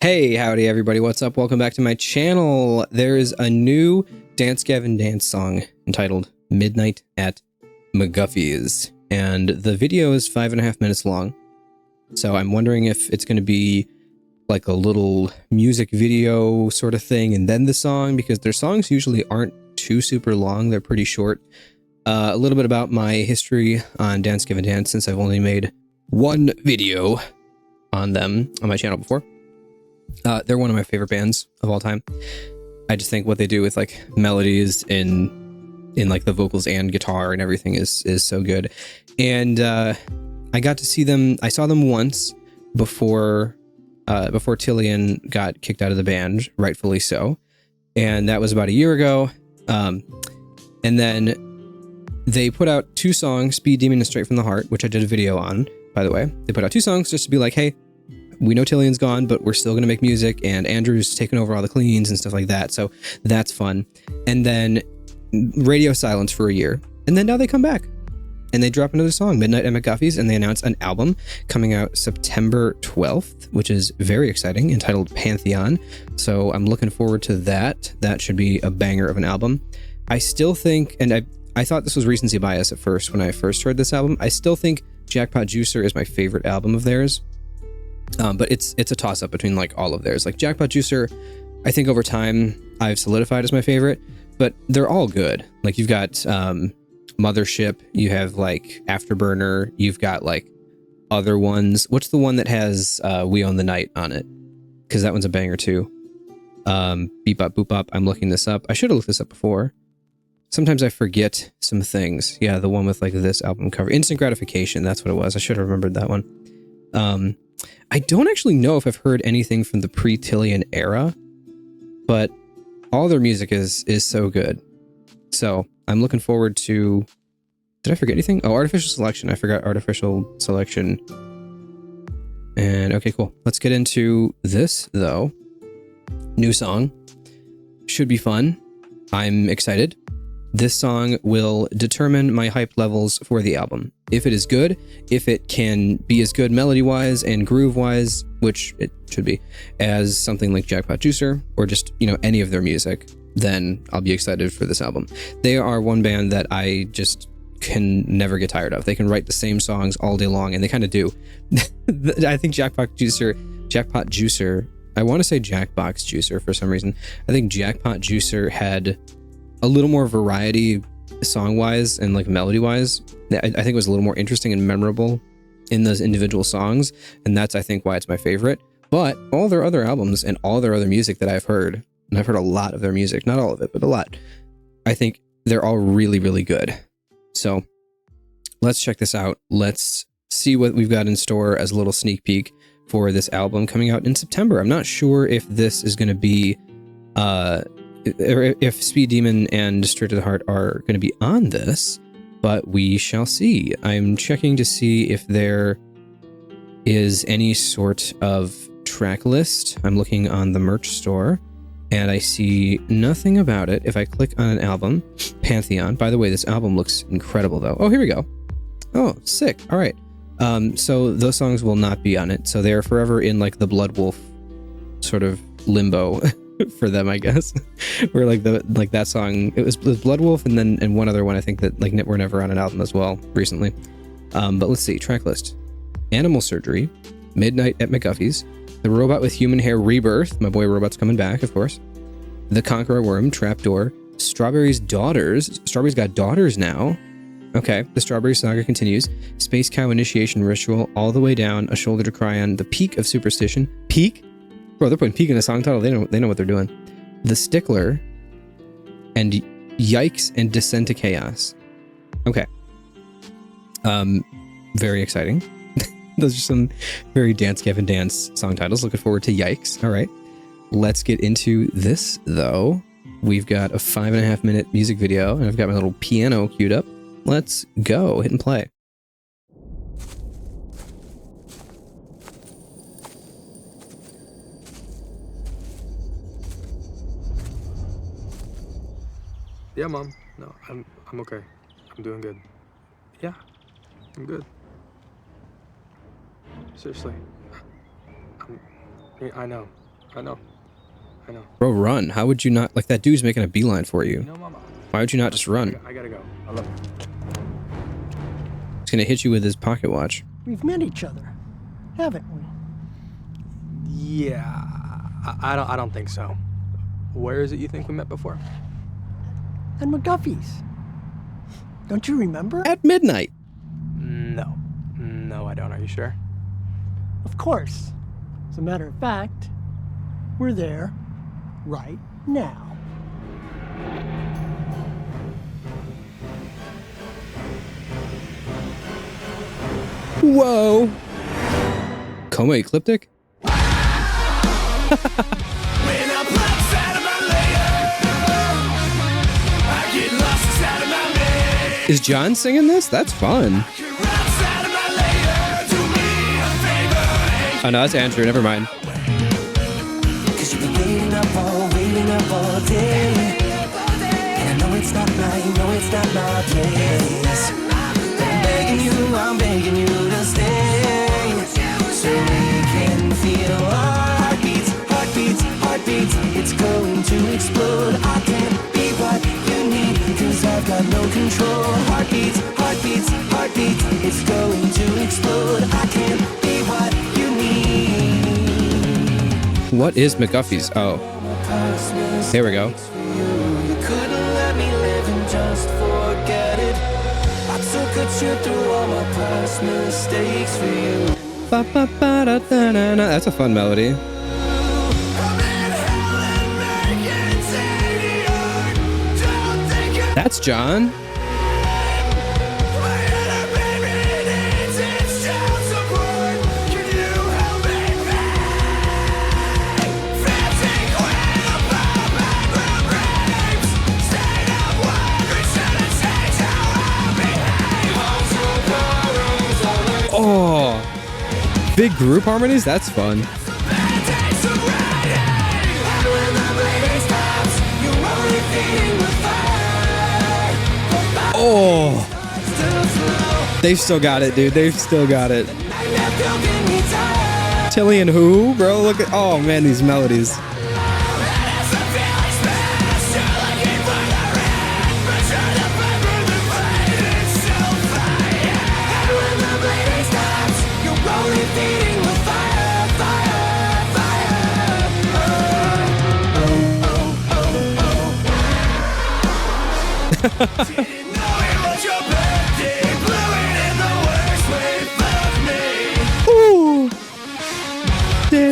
Hey, howdy everybody, what's up? Welcome back to my channel. There's a new Dance Gavin Dance song entitled Midnight at McGuffy's, and the video is 5.5 minutes long. So I'm wondering if it's going to be like a little music video sort of thing and then the song, because their songs usually aren't too super long, they're pretty short. A little bit about my history on Dance Gavin Dance, since I've only made one video on them on my channel before. They're one of my favorite bands of all time. I just think what they do with like melodies in like the vocals and guitar and everything is so good. And I got to see them. I saw them once before Tillian got kicked out of the band, rightfully so. And that was about a year ago. And then they put out two songs, Speed Demon and Straight from the Heart, which I did a video on, by the way. They put out two songs just to be like, hey, we know Tillian's gone, but we're still going to make music, and Andrew's taken over all the cleans and stuff like that, so that's fun. And then radio silence for a year, and then now they come back, and they drop another song, Midnight at McGuffy's, and they announce an album coming out September 12th, which is very exciting, entitled Pantheon, so I'm looking forward to that. That should be a banger of an album. I still think, and I thought this was recency bias at first when I first heard this album, I still think Jackpot Juicer is my favorite album of theirs. But it's a toss-up between like all of theirs. Like Jackpot Juicer, I think over time I've solidified as my favorite, but they're all good. Like you've got Mothership, you have like Afterburner, you've got like other ones. What's the one that has We Own the Night on it? Because that one's a banger too. Beep Bop Boop Bop. I'm looking this up. I should have looked this up before. Sometimes I forget some things. Yeah, the one with like this album cover. Instant Gratification, that's what it was. I should have remembered that one. I don't actually know if I've heard anything from the pre-Tillian era, but all their music is so good. So I'm looking forward to... Did I forget anything? Oh, Artificial Selection. I forgot Artificial Selection. And okay, cool. Let's get into this, though. New song. Should be fun. I'm excited. This song will determine my hype levels for the album. If it is good, if it can be as good melody-wise and groove-wise, which it should be, as something like Jackpot Juicer, or just, you know, any of their music, then I'll be excited for this album. They are one band that I just can never get tired of. They can write the same songs all day long, and they kind of do. I think Jackpot Juicer, I want to say Jackbox Juicer for some reason. I think Jackpot Juicer had a little more variety song-wise and like melody-wise. I think it was a little more interesting and memorable in those individual songs, and that's, I think, why it's my favorite. But all their other albums and all their other music that I've heard, and I've heard a lot of their music, not all of it, but a lot, I think they're all really, really good. So let's check this out. Let's see what we've got in store as a little sneak peek for this album coming out in September. I'm not sure if this is going to be... if Speed Demon and Straight to the Heart are going to be on this, but we shall see. I'm checking to see if there is any sort of track list. I'm looking on the merch store, and I see nothing about it. If I click on an album, Pantheon. By the way, this album looks incredible, though. Oh, here we go. Oh, sick. All right. So those songs will not be on it. So they're forever in like the Blood Wolf sort of limbo. For them, I guess. Where like that song, it was Blood Wolf, and one other one I think that like were never on an album as well recently. But let's see, track list: Animal Surgery, Midnight at McGuffy's, The Robot with Human Hair Rebirth, my boy Robot's coming back, of course. The Conqueror Worm, Trapdoor, Strawberry's Daughters. Strawberry's got daughters now. Okay, the Strawberry Saga continues. Space Cow Initiation Ritual, All the Way Down, A Shoulder to Cry On, The Peak of Superstition. Peak? Bro, they're putting peak in a song title. They know what they're doing. The Stickler, and Yikes and Descent to Chaos. Okay. Very exciting. Those are some very Dance Gavin Dance song titles. Looking forward to Yikes. All right. Let's get into this, though. We've got a 5.5 minute music video, and I've got my little piano queued up. Let's go. Hit and play. Yeah, Mom. No, I'm okay. I'm doing good. Yeah, I'm good. Seriously. I know. I know. I know. Bro, run. How would you not? Like, that dude's making a beeline for you. No, Mama. Why would you not just run? I gotta go. I love you. He's gonna hit you with his pocket watch. We've met each other, haven't we? Yeah. I don't think so. Where is it you think we met before? At McGuffy's. Don't you remember? At midnight. No. No, I don't. Are you sure? Of course. As a matter of fact, we're there right now. Whoa. Coma ecliptic? Is John singing this? That's fun. Oh no, that's Andrew. Never mind. Cause you've been waiting up all day. And I know it's not right, no, it's not my place. I'm begging you to stay. So we can feel our heartbeats. It's going to explode. I can't be what you need, cause I've got no control. Heartbeats. It's going to explode. I can't be what you need. What is McGuffy's? Oh. Here we go. You couldn't let me live and just forget it. I took a trip through all my past mistakes for you. Ba, ba, ba, da, da, da, da. That's a fun melody. That's John. Oh, big group harmonies? That's fun. Oh, they've still got it, dude. They've still got it. Tilly and who, bro? Look at, oh man, these melodies. Ooh. It's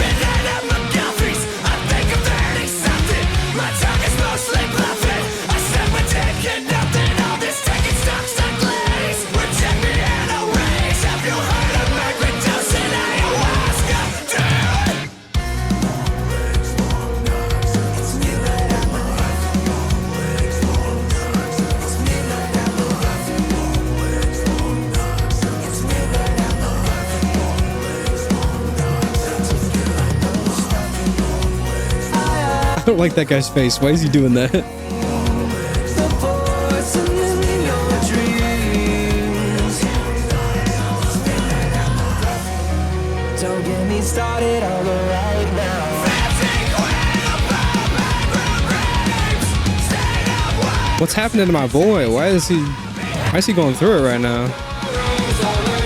midnight at McGuffy's. I think I'm learning something. My tongue is mostly bluffing. I said we're taking nothing. All this taking stock's on glaze. Reject me in a race. Have you heard of microdose and ayahuasca? Dude! It's midnight at McGuffy's. It's midnight at McGuffy's. It's midnight at I don't like that guy's face. Why is he doing that? the voice in your dreams. Don't get me started on the right now. What's happening to my boy? Why is he going through it right now?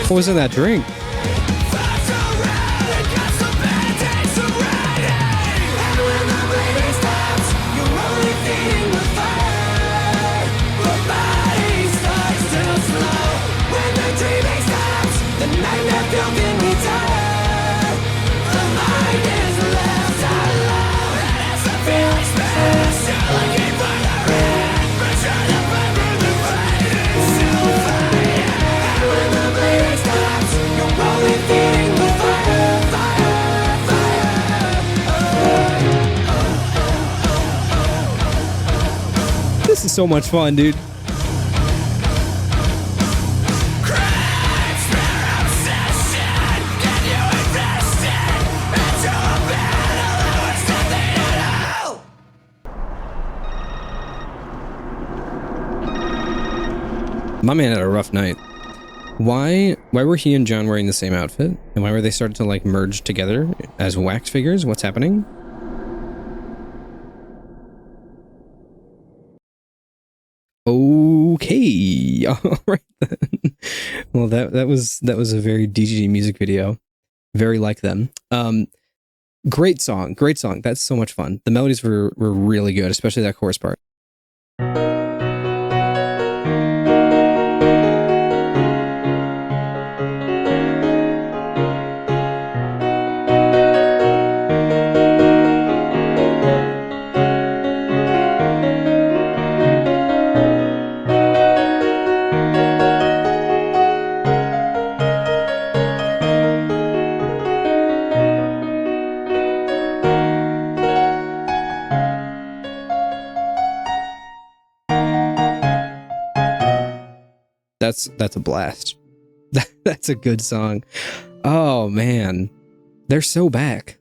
What was in that drink? This is so much fun, dude. My man had a rough night. Why Why were he and John wearing the same outfit? And why were they started to like merge together as wax figures? What's happening? Okay. All right then. Well, that was a very DGD music video. Very like them. Great song. That's so much fun. The melodies were really good, especially that chorus part. That's a blast. That's a good song. Oh man, they're so back.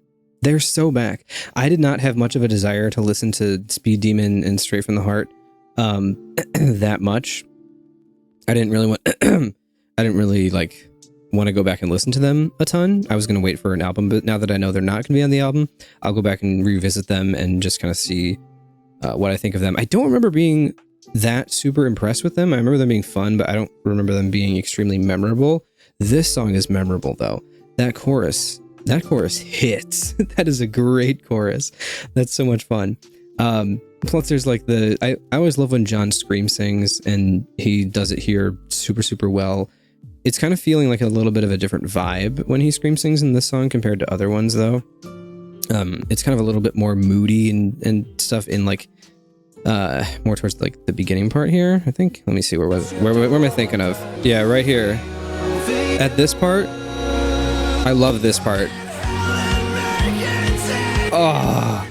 I did not have much of a desire to listen to Speed Demon and Straight from the Heart that much. I didn't really like want to go back and listen to them a ton. I was going to wait for an album, but now that I know they're not going to be on the album, I'll go back and revisit them and just kind of see what I think of them. I don't remember being that super impressed with them. I remember them being fun, but I don't remember them being extremely memorable. This song is memorable though. That chorus hits. That is a great chorus. That's so much fun. Plus there's like I always love when John scream sings, and he does it here super well. It's kind of feeling like a little bit of a different vibe when he scream sings in this song compared to other ones though. It's kind of a little bit more moody and stuff in like more towards like the beginning part here, I think. Let me see, where am I thinking of? Yeah, right here. At this part, I love this part. Oh,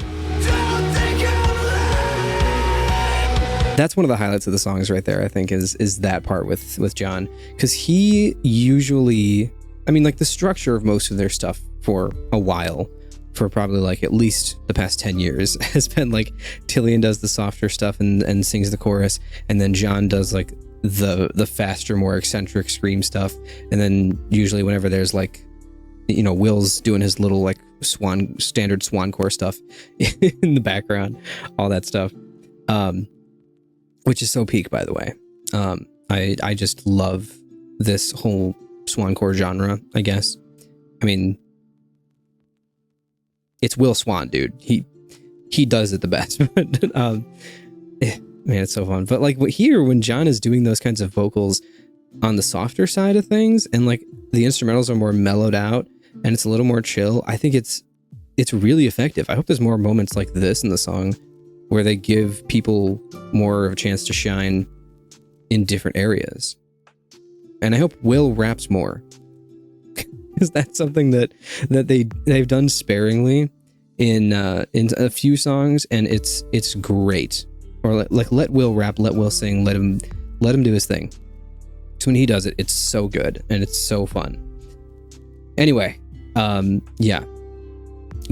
that's one of the highlights of the songs right there, I think, is that part with John, because he usually, I mean, like the structure of most of their stuff for a while, for probably like at least the past 10 years, has been like Tillian does the softer stuff and sings the chorus, and then John does like the faster, more eccentric scream stuff, and then usually whenever there's like, you know, Will's doing his little like standard swancore stuff in the background, all that stuff, which is so peak, by the way. I just love this whole swancore genre, I guess. I mean, it's Will Swan, dude. He does it the best. Man, it's so fun. But like here, when John is doing those kinds of vocals on the softer side of things, and like the instrumentals are more mellowed out and it's a little more chill, I think it's really effective. I hope there's more moments like this in the song where they give people more of a chance to shine in different areas. And I hope Will raps more, because that's something that they've done sparingly in a few songs, and it's great. Or like let Will rap, let Will sing, let him do his thing. So when he does it, it's so good and it's so fun. Anyway, yeah,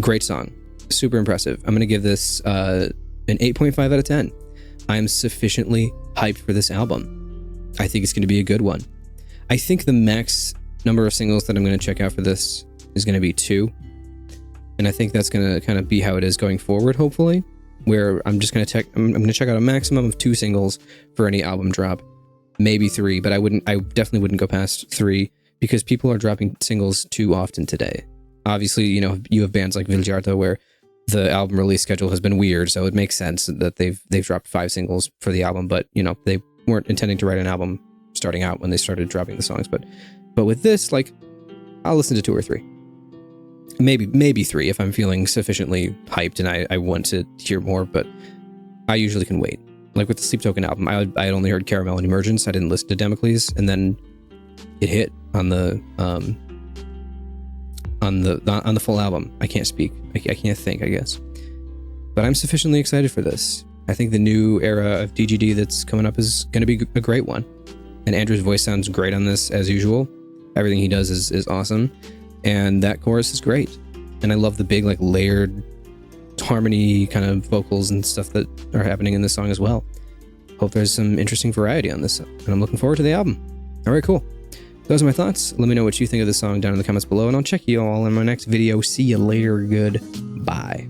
great song, super impressive. I'm gonna give this an 8.5 out of 10. I am sufficiently hyped for this album. I think it's gonna be a good one. I think the max number of singles that I'm gonna check out for this is gonna be 2, and I think that's gonna kind of be how it is going forward, hopefully. Where I'm just gonna check out a maximum of 2 singles for any album drop, maybe 3, but I definitely wouldn't go past 3, because people are dropping singles too often today. Obviously, you know, you have bands like Viljarta where the album release schedule has been weird, so it makes sense that they've dropped 5 singles for the album, but you know, they weren't intending to write an album starting out when they started dropping the songs. But with this, like, I'll listen to 2 or 3. Maybe 3 if I'm feeling sufficiently hyped and I want to hear more, but I usually can wait. Like with the Sleep Token album, I had only heard Caramel and Emergence. I didn't listen to Damocles, and then it hit on the full album. I can't speak. I can't think, I guess. But I'm sufficiently excited for this. I think the new era of DGD that's coming up is going to be a great one. And Andrew's voice sounds great on this, as usual. Everything he does is awesome. And that chorus is great. And I love the big, like, layered harmony kind of vocals and stuff that are happening in this song as well. Hope there's some interesting variety on this, and I'm looking forward to the album. All right, cool. Those are my thoughts. Let me know what you think of the song down in the comments below, and I'll check you all in my next video. See you later. Goodbye.